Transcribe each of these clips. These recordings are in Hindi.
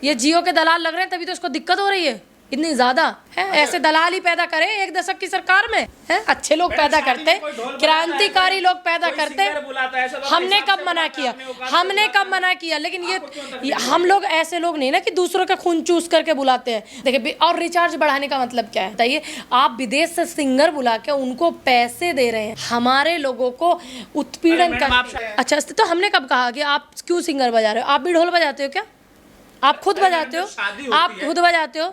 ये जियो के दलाल लग रहे हैं, तभी तो इसको दिक्कत हो रही है इतनी ज्यादा है। ऐसे दलाल ही पैदा करे एक दशक की सरकार में है। अच्छे लोग पैदा करते, क्रांतिकारी लोग पैदा करते। हमने कब मना किया? हमने कब मना किया? लेकिन ये हम लोग ऐसे लोग नहीं ना कि दूसरों का खून चूस करके बुलाते हैं। देखिए, और रिचार्ज बढ़ाने का मतलब क्या है बताइए? आप विदेश से सिंगर बुला के उनको पैसे दे रहे हैं, हमारे लोगों को उत्पीड़न कर। अच्छा, तो हमने कब कहा कि आप क्यों सिंगर बजा रहे हो? आप भी ढोल बजाते हो क्या? आप खुद बजाते हो? आप खुद बजाते हो?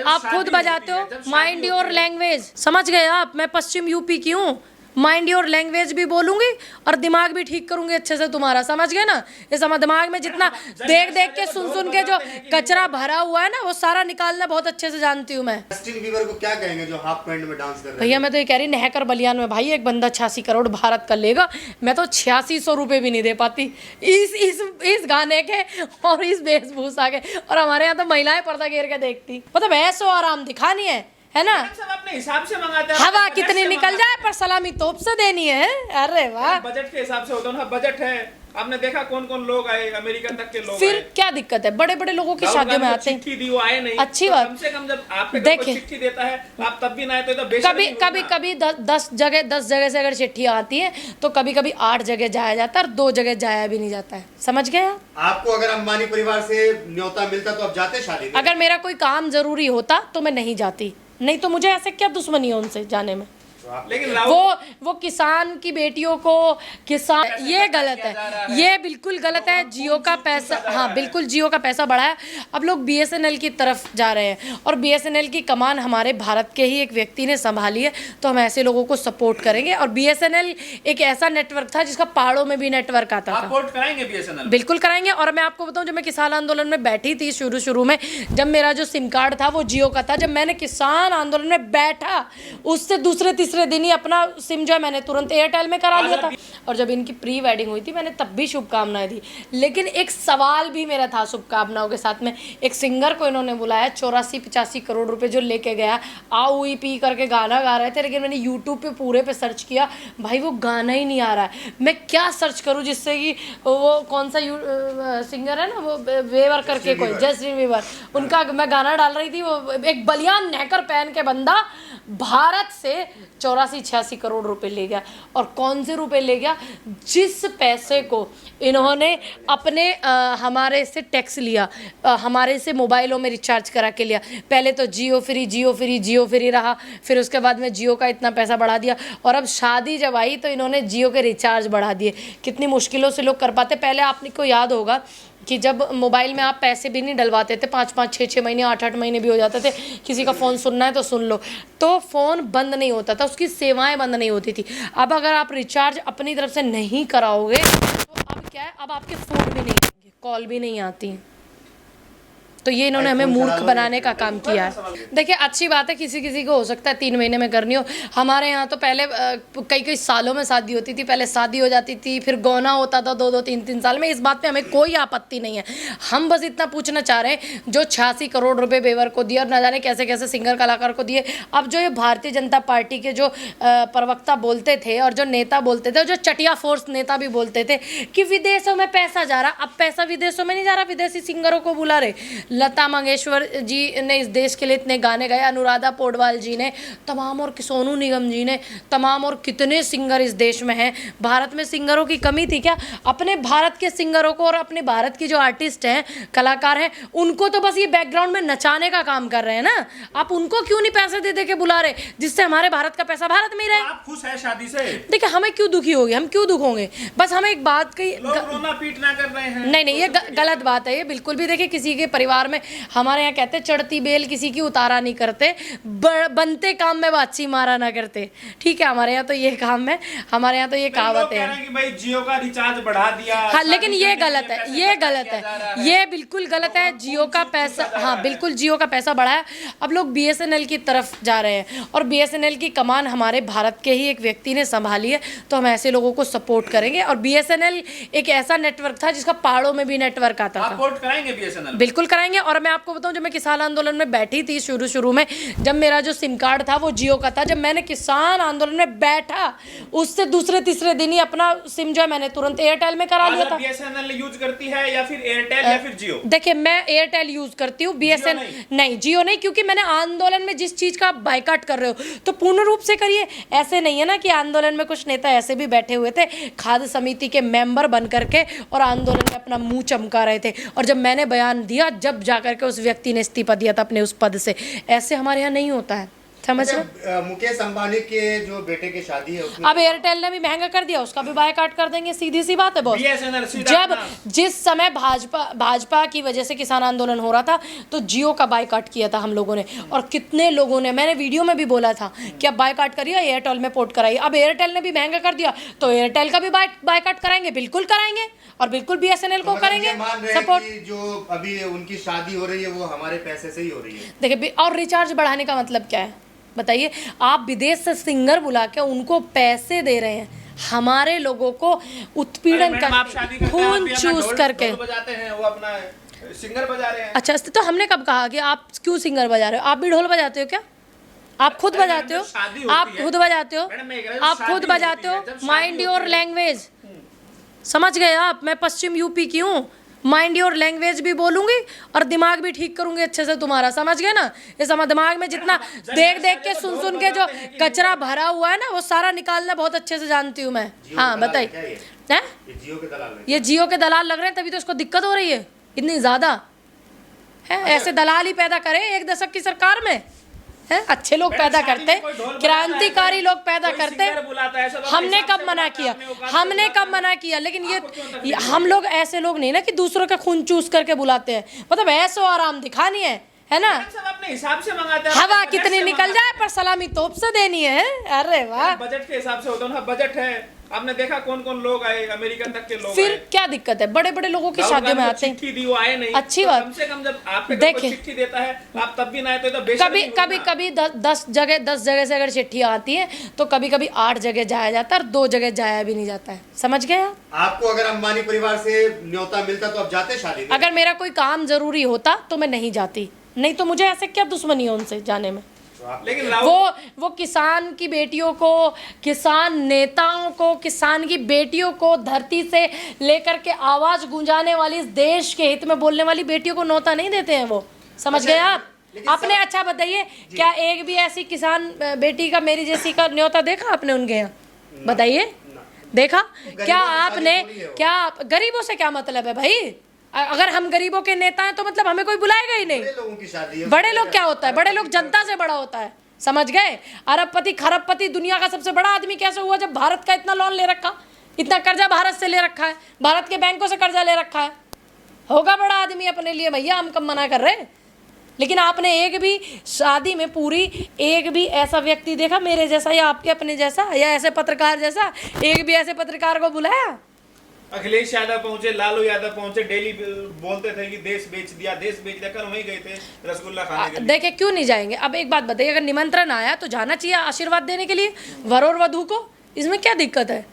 आप खुद बजाते हो? Mind your language. समझ गए आप? मैं पश्चिम यूपी की हूँ, माइंड योर लैंग्वेज भी बोलूंगी और दिमाग भी ठीक करूंगी अच्छे से तुम्हारा। समझ गए ना? ये दिमाग में जितना देख देख के सुन के जो कचरा भरा हुआ है ना, वो सारा निकालना बहुत अच्छे से जानती हूँ मैं। जस्टिन बीबर को क्या कहेंगे जो हाफ पैंट में डांस कर रहे हैं? भैया मैं तो ये कह रही, नहकर बलियान में भाई एक बंदा 86 करोड़ भारत का लेगा, मैं तो 8600 रुपये भी नहीं दे पाती इस गाने के और इस वेशभूषा के। और हमारे यहाँ तो महिलाएं पर्दा घेर के देखती, मतलब ऐसो आराम दिखानी है ना? सब अपने हिसाब से मंगाते हैं। हवा कितनी निकल जाए पर सलामी तोप से देनी है। अरे वाह, बजट के हिसाब से होता है ना। बजट है, आपने देखा कौन कौन लोग आए, अमेरिका तक के लोग फिर आए। क्या दिक्कत है? बड़े बड़े लोगों की शादियों में आते हैं। चिट्ठी दी, वो आए नहीं। अच्छी तो बात। कम से कम जब आप देखिए, चिट्ठी देता है आप तब भी ना आए तो कभी 10 जगह से अगर चिट्ठी आती है तो कभी 8 जगह जाया जाता है और 2 जगह जाया भी नहीं जाता है। समझ गए आप? आपको अगर अंबानी परिवार से न्योता मिलता तो आप जाते शादी में? अगर मेरा कोई काम जरूरी होता तो मैं नहीं जाती, नहीं तो मुझे ऐसे क्या दुश्मनी है उनसे जाने में। लेकिन वो किसान की बेटियों को किसान, ये गलत है, ये बिल्कुल गलत है। जियो का पैसा, हाँ बिल्कुल जियो का पैसा बढ़ा है। अब लोग बीएसएनएल की तरफ जा रहे हैं और बीएसएनएल की कमान हमारे भारत के ही एक व्यक्ति ने संभाली है, तो हम ऐसे लोगों को सपोर्ट करेंगे। और बीएसएनएल एक ऐसा नेटवर्क था जिसका पहाड़ों में भी नेटवर्क आता था। सपोर्ट कराएंगे बीएसएनएल? बिल्कुल कराएंगे। और मैं आपको बताऊं, जब मैं किसान आंदोलन में बैठी थी शुरू में, जब मेरा जो सिम कार्ड था वो जियो का था, जब मैंने किसान आंदोलन में बैठा उससे दूसरे तीसरे दिन ही अपना सिम जो है मैंने तुरंत एयरटेल में करा लिया था। और जब इनकी प्री वेडिंग हुई थी मैंने तब भी शुभकामनाएं दी। लेकिन एक सवाल भी मेरा था शुभकामनाओं के साथ में, एक सिंगर को इन्होंने बुलाया 84-85 करोड़ रुपए जो लेके गया, आओ ई पी करके गाना गा रहे थे। लेकिन मैंने यूट्यूब पे पूरे पे सर्च किया, भाई वो गाना ही नहीं आ रहा है। मैं क्या सर्च करूँ जिससे कि वो कौन सा सिंगर है ना, वो वेवर करके कोई, जस्टिन बीबर, उनका मैं गाना डाल रही थी। वो एक बलियान नहकर पहन के बंदा भारत से 84-86 करोड़ रुपए ले गया। और कौन से रुपए ले गया? जिस पैसे को इन्होंने अपने हमारे से टैक्स लिया, हमारे से मोबाइलों में रिचार्ज करा के लिया। पहले तो जियो फ्री रहा, फिर उसके बाद में जियो का इतना पैसा बढ़ा दिया, और अब शादी जब आई तो इन्होंने जियो के रिचार्ज बढ़ा दिए। कितनी मुश्किलों से लोग कर पाते। पहले आपको याद होगा कि जब मोबाइल में आप पैसे भी नहीं डलवाते थे, 5-5, 6-6 महीने, 8-8 महीने भी हो जाते थे, किसी का फ़ोन सुनना है तो सुन लो, तो फ़ोन बंद नहीं होता था, उसकी सेवाएं बंद नहीं होती थी। अब अगर आप रिचार्ज अपनी तरफ से नहीं कराओगे तो अब क्या है, अब आपके फ़ोन भी नहीं आएंगे, कॉल भी नहीं आती हैं। तो ये इन्होंने हमें मूर्ख बनाने का काम किया है। देखिए, अच्छी बात है, किसी किसी को हो सकता है 3 महीने में करनी हो। हमारे यहाँ तो पहले कई सालों में शादी होती थी। पहले शादी हो जाती थी, फिर गौना होता था 2-2, 3-3 साल में। इस बात पे हमें कोई आपत्ति नहीं है। हम बस इतना पूछना चाह रहे हैं, जो 86 करोड़ रुपए बेवर को दिए और न जाने कैसे कैसे सिंगर कलाकार को दिए। अब जो ये भारतीय जनता पार्टी के जो प्रवक्ता बोलते थे और जो नेता बोलते थे और जो चटिया फोर्स नेता भी बोलते थे कि विदेशों में पैसा जा रहा, अब पैसा विदेशों में नहीं जा रहा, विदेशी सिंगरों को बुला रहे। लता मंगेशकर जी ने इस देश के लिए इतने गाने गाए, अनुराधा पौडवाल जी ने तमाम, और सोनू निगम जी ने तमाम, और कितने सिंगर इस देश में हैं। भारत में सिंगरों की कमी थी क्या? अपने भारत के सिंगरों को और अपने भारत की जो आर्टिस्ट हैं, कलाकार हैं, उनको तो बस ये बैकग्राउंड में नचाने का काम कर रहे हैं ना। आप उनको क्यों नहीं पैसे दे दे के बुला रहे, जिससे हमारे भारत का पैसा भारत में ही रहे? आप खुश है शादी से? देखिए, हमें क्यों दुखी होगी, हम क्यों दुख होंगे? बस हमें एक बात की, रोना पीटना कर रहे हैं। नहीं, ये गलत बात है, ये बिल्कुल भी। देखिए, किसी के परिवार में, हमारे यहाँ कहते हैं चढ़ती बेल किसी की उतारा नहीं करते, बनते काम में बाछी मारा ना करते। ठीक है, हमारे यहाँ तो ये काम है, हमारे यहाँ तो ये कहावत है कि भाई जियो का रिचार्ज बढ़ा दिया। हाँ, लेकिन ये गलत है, ये गलत है, ये बिल्कुल गलत है। जियो का पैसा, हाँ बिल्कुल जियो का पैसा बढ़ा है। अब लोग बीएसएनएल की तरफ जा रहे हैं और बीएसएनएल की कमान हमारे भारत के ही एक व्यक्ति ने संभाली है, तो हम ऐसे लोगों को सपोर्ट करेंगे। और बीएसएनएल एक ऐसा नेटवर्क था जिसका पहाड़ों में भी नेटवर्क आता था। सपोर्ट कराएंगे बीएसएनएल? बिल्कुल कराएंगे। जाएंगे। और मैं आपको बताऊं, जब मैं किसान आंदोलन में बैठी थी शुरू में, जब मेरा जो सिम कार्ड था वो जियो का था, जब मैंने किसान आंदोलन में बैठा उससे दूसरे तीसरे दिन ही अपना सिम जो है मैंने तुरंत एयरटेल में करा लिया था। बीएसएनएल यूज करती है या फिर एयरटेल या फिर जियो? देखिए, मैं एयरटेल यूज करती हूँ, बीएसएनएल नहीं, जियो नहीं, क्योंकि मैंने आंदोलन में जिस चीज का आप बायकॉट कर रहे हो तो पूर्ण रूप से करिए। ऐसे नहीं है ना कि आंदोलन में कुछ नेता ऐसे भी बैठे हुए थे खाद्य समिति के मेंबर बन करके और आंदोलन में अपना मुंह चमका रहे थे, और जब मैंने बयान दिया जब जाकर के उस व्यक्ति ने इस्तीफा दिया था अपने उस पद से। ऐसे हमारे यहाँ नहीं होता है, समझ रहे? मुकेश अंबानी के जो बेटे की शादी है उसमें अब एयरटेल ने भी महंगा कर दिया, उसका भी बायकॉट कर देंगे, सीधी सी बात है बॉस। BSNL सीधा जब अपना। जिस समय भाजपा की वजह से किसान आंदोलन हो रहा था तो जियो का बायकॉट किया था हम लोगों ने, और कितने लोगों ने, मैंने वीडियो में भी बोला था कि अब बायकॉट करिए, एयरटेल में पोर्ट कराइए। अब एयरटेल ने भी महंगा कर दिया तो एयरटेल का भी बायकॉट कराएंगे, बिल्कुल कराएंगे, और बिल्कुल बीएसएनएल को करेंगे सपोर्ट। जो अभी उनकी शादी हो रही है वो हमारे पैसे से ही हो रही है। देखिए, और रिचार्ज बढ़ाने का मतलब क्या है बताइए? आप विदेश से सिंगर बुला के उनको पैसे दे रहे हैं, हमारे लोगों को उत्पीड़न कर, खून चूस करके बजाते हैं, वो अपना सिंगर बजा रहे हैं। अच्छा, तो हमने कब कहा कि आप क्यों सिंगर बजा रहे हो? आप भी ढोल बजाते हो क्या? आप खुद बजाते हो? आप खुद बजाते हो? आप खुद बजाते हो? माइंड योर लैंग्वेज, समझ गए आप? मैं पश्चिम यूपी की हूँ, माइंड योर लैंग्वेज भी बोलूंगी और दिमाग भी ठीक करूंगी अच्छे से तुम्हारा, समझ गए ना? इस दिमाग में जितना देख के सुन के जो कचरा भरा हुआ है ना वो सारा निकालना बहुत अच्छे से जानती हूँ मैं। हाँ बताइए, हैं? ये जियो के दलाल लग रहे हैं, तभी तो इसको दिक्कत हो रही है इतनी ज्यादा है। ऐसे दलाल ही पैदा करे एक दशक की सरकार में, है? अच्छे लोग पैदा करते, क्रांतिकारी लोग पैदा करते। हमने कब मना किया? हमने कब मना किया? लेकिन ये हम लोग ऐसे लोग नहीं ना कि दूसरों का खून चूस करके बुलाते हैं, मतलब ऐसो आराम दिखानी है ना? सब अपने हिसाब से मंगाते हैं, हवा कितनी निकल जाए पर सलामी तोप से देनी है। अरे वाह, बजट के हिसाब से होता है। बजट है, आपने देखा कौन कौन लोग आए, अमेरिका तक के लोग फिर आए। क्या दिक्कत है? बड़े बड़े लोगों की शादियों में आते हैं, चिट्ठी दी, वो आए नहीं, अच्छी तो बात। कम से कम जब आपके घर देखिए, कोई चिट्ठी देता है आप तब भी ना आए तो कभी 10 जगह से अगर चिट्ठी आती है तो कभी 8 जगह जाया जाता है और 2 जगह जाया भी नहीं जाता है, समझ गए आप? आपको अगर अंबानी परिवार से न्योता मिलता तो आप जाते शादी में? अगर मेरा कोई काम जरूरी होता तो मैं नहीं जाती, नहीं तो मुझे ऐसे क्या दुश्मनी है उनसे जाने में? लेकिन वो किसान की बेटियों को, किसान नेताओं को, किसान की बेटियों को धरती से लेकर के आवाज गूंजाने वाली, इस देश के हित में बोलने वाली बेटियों को न्योता नहीं देते हैं वो, समझ गए आप? आपने अच्छा बताइए, क्या एक भी ऐसी किसान बेटी का, मेरी जैसी का न्योता देखा आपने उनके यहाँ? बताइए, देखा क्या आपने? क्या गरीबों से क्या मतलब है भाई? अगर हम गरीबों के नेता हैं तो मतलब हमें कोई बुलाएगा ही नहीं। बड़े लोगों की शादी है। बड़े लोग क्या होता है? बड़े लोग जनता से बड़ा होता है, समझ गए? अरबपति खरबपति दुनिया का सबसे बड़ा आदमी कैसे हुआ? जब भारत का इतना लोन ले रखा, इतना कर्जा भारत से ले रखा है, भारत के बैंकों से कर्जा ले रखा है, होगा बड़ा आदमी अपने लिए भैया, हम कब मना कर रहे हैं? लेकिन आपने एक भी शादी में पूरी एक भी ऐसा व्यक्ति देखा मेरे जैसा या आपके अपने जैसा या ऐसे पत्रकार जैसा, एक भी ऐसे पत्रकार को बुलाया? अखिलेश यादव पहुंचे, लालू यादव पहुंचे, डेली बोलते थे कि देश बेच दिया, देश बेच दिया। कल वहीं गए थे रसगुल्ला खाने के लिए। देखे क्यों नहीं जाएंगे? अब एक बात बताइए, अगर निमंत्रण आया तो जाना चाहिए आशीर्वाद देने के लिए वर और वधू को, इसमें क्या दिक्कत है?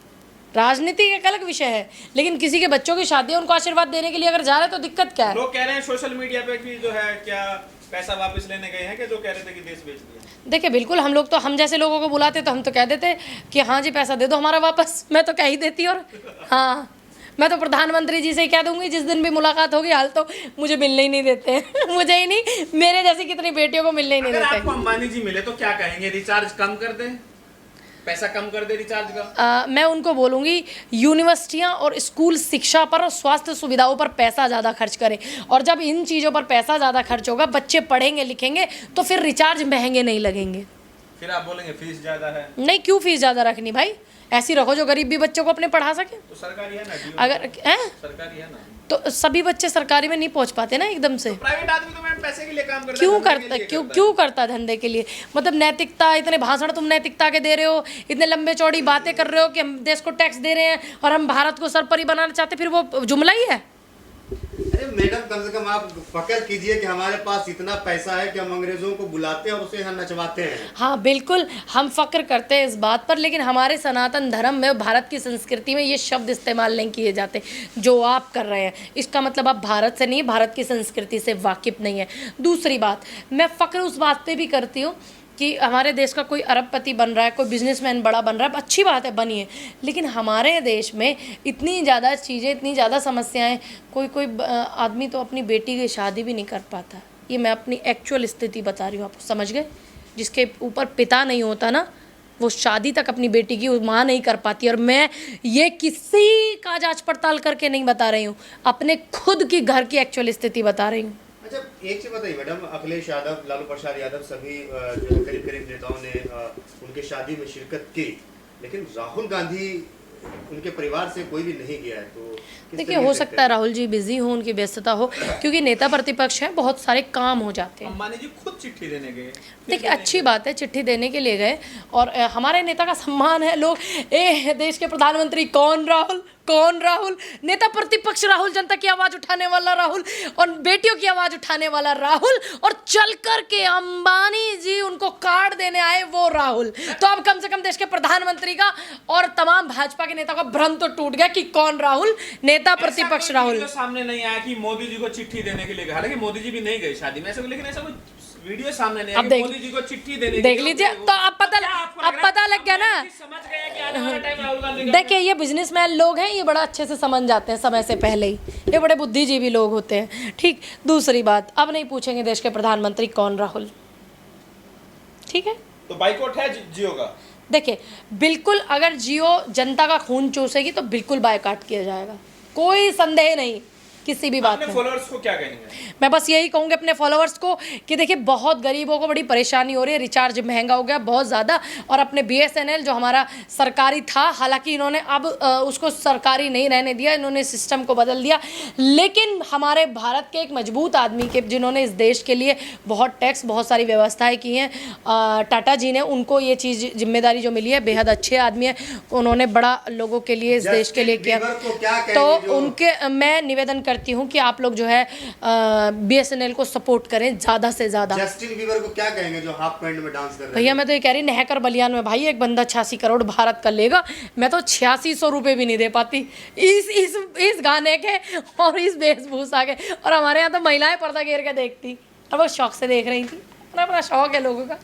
राजनीति एक अलग विषय है, लेकिन किसी के बच्चों की शादी है उनको आशीर्वाद देने के लिए अगर जा रहे तो दिक्कत क्या है? लोग कह रहे हैं सोशल मीडिया पे कि जो है क्या पैसा वापस लेने गए हैं, कि जो कह रहे थे कि देश बेच दिया। देखिए बिल्कुल, हम लोग तो, हम जैसे लोगों को बुलाते तो हम तो कह देते कि हाँ जी पैसा दे दो हमारा वापस, मैं तो कह ही देती। और हाँ, मैं तो प्रधानमंत्री जी से ही कह दूंगी जिस दिन भी मुलाकात होगी, हाल तो मुझे मिलने ही नहीं देते मुझे ही नहीं, मेरे जैसी कितनी बेटियों को मिलने ही नहीं अगर देते। आपको अंबानी जी मिले तो क्या कहेंगे? रिचार्ज कम कर दे, पैसा कम कर दे रिचार्ज का? मैं उनको बोलूँगी यूनिवर्सिटियाँ और स्कूल शिक्षा पर और स्वास्थ्य सुविधाओं पर पैसा ज़्यादा खर्च करें, और जब इन चीज़ों पर पैसा ज़्यादा खर्च होगा, बच्चे पढ़ेंगे लिखेंगे तो फिर रिचार्ज महंगे नहीं लगेंगे। फिर आप बोलेंगे फीस ज़्यादा है। नहीं, क्यों फीस ज़्यादा रखनी भाई? ऐसी रखो जो गरीब भी बच्चों को अपने पढ़ा सके। तो सरकारी है ना, अगर हैं सरकारी है ना, तो सभी बच्चे सरकारी में नहीं पहुंच पाते ना एकदम से। प्राइवेट आदमी तो मैम पैसे के लिए काम करता है, क्यों धंधे के करता लिए क्यों करता है। क्यों करता धंधे के लिए? मतलब नैतिकता, इतने भाषण तुम नैतिकता के दे रहे हो, इतने लंबे चौड़ी बातें कर रहे हो कि हम देश को टैक्स दे रहे हैं और हम भारत को सरपरी बनाना चाहते, फिर वो जुमला ही है। अरे अच्छा मैडम, कम से कम आप फक्र कीजिए कि हमारे पास इतना पैसा है कि हम अंग्रेजों को बुलाते हैं और उसे यहाँ नचवाते हैं। हाँ बिल्कुल, हम फ़क्र करते हैं इस बात पर, लेकिन हमारे सनातन धर्म में, भारत की संस्कृति में ये शब्द इस्तेमाल नहीं किए जाते जो आप कर रहे हैं। इसका मतलब आप भारत से नहीं, भारत की संस्कृति से वाकिफ़ नहीं है। दूसरी बात, मैं फ़क्र उस बात पे भी करती हूँ कि हमारे देश का कोई अरबपति बन रहा है, कोई बिजनेसमैन बड़ा बन रहा है, अच्छी बात है, बनिए, लेकिन हमारे देश में इतनी ज़्यादा चीज़ें, इतनी ज़्यादा समस्याएं, कोई आदमी तो अपनी बेटी की शादी भी नहीं कर पाता। ये मैं अपनी एक्चुअल स्थिति बता रही हूँ, आप समझ गए? जिसके ऊपर पिता नहीं होता ना, वो शादी तक अपनी बेटी की माँ नहीं कर पाती। और मैं ये किसी का जांच पड़ताल करके नहीं बता रही हूँ, अपने खुद की घर की एक्चुअल स्थिति बता रही हूँ। अच्छा एक चीज बताइए मैडम, अखिलेश यादव, लालू प्रसाद यादव, सभी जो करीब करीब नेताओं ने उनके शादी में शिरकत की, लेकिन राहुल गांधी उनके परिवार से कोई भी नहीं गया है, तो देखिए, हो सकता है राहुल जी बिजी हो, उनकी व्यस्तता हो, क्योंकि नेता प्रतिपक्ष हैं, बहुत सारे काम हो जाते हैं। अंबानी जी खुद चिट्ठी देने गए। देखिए, अच्छी बात है, चिट्ठी देने के लिए गए, और हमारे नेता का सम्मान है। लोग देश के प्रधानमंत्री कौन राहुल, कौन राहुल, नेता प्रतिपक्ष राहुल, जनता की आवाज़ उठाने वाला राहुल, और बेटियों की आवाज़ उठाने वाला राहुल, और चल कर के अंबानी जी उनको कार्ड देने आए वो राहुल। तो अब कम से कम देश के प्रधानमंत्री का और तमाम भाजपा के नेता का भ्रम तो टूट गया कि कौन राहुल, नेता प्रतिपक्ष राहुल। सामने नहीं आया कि मोदी जी को चिट्ठी देने के लिए गए, हालांकि मोदी जी भी नहीं गए शादी में, ऐसा, लेकिन ऐसा कोई वीडियो सामने नहीं आया कि मोदी जी को चिट्ठी देने देख लीजिए, तो अब पता लग गया ना। समझ गया कि आने वाला टाइम राहुल गांधी। देखिए, ये बिजनेसमैन लोग हैं, ये बड़ा अच्छे से समझ जाते हैं समय से पहले ही, ये बड़े बुद्धिजीवी लोग होते हैं। ठीक, दूसरी बात, अब नहीं पूछेंगे देश के प्रधानमंत्री कौन राहुल, ठीक है? तो बाइकआउट है जियो का। देखिए, बिल्कुल, अगर जियो जनता का खून चूसेगी तो बिल्कुल बायकॉट किया जाएगा, कोई संदेह नहीं किसी भी बात में। फॉलोअर्स को क्या कहेंगे? मैं बस यही कहूँगी अपने फॉलोअर्स को कि देखिए, बहुत गरीबों को बड़ी परेशानी हो रही है, रिचार्ज महंगा हो गया बहुत ज़्यादा, और अपने BSNL जो हमारा सरकारी था, हालांकि इन्होंने अब उसको सरकारी नहीं रहने दिया, इन्होंने सिस्टम को बदल दिया, लेकिन हमारे भारत के एक मजबूत आदमी के, जिन्होंने इस देश के लिए बहुत टैक्स, बहुत सारी व्यवस्थाएँ की हैं, टाटा जी ने, उनको ये चीज़ जिम्मेदारी जो मिली है, बेहद अच्छे आदमी है, उन्होंने बड़ा लोगों के लिए, इस देश के लिए किया। तो उनके मैं निवेदन करती हूँ कि आप लोग जो है BSNL को सपोर्ट करें ज़्यादा से ज़्यादा। जस्टिन बीबर को क्या कहेंगे जो हाफ पैंट में डांस कर रहे हैं? भैया, मैं तो ये कह रही, नहकर बलियान में भाई एक बंदा 86 करोड़ भारत का लेगा, मैं तो 8600 रुपये भी नहीं दे पाती इस गाने के और इस वेशभूषा के। और हमारे यहाँ तो महिलाएं पर्दा घेर के देखती, और वो शौक से देख रही थी, अपना शौक है लोगों का।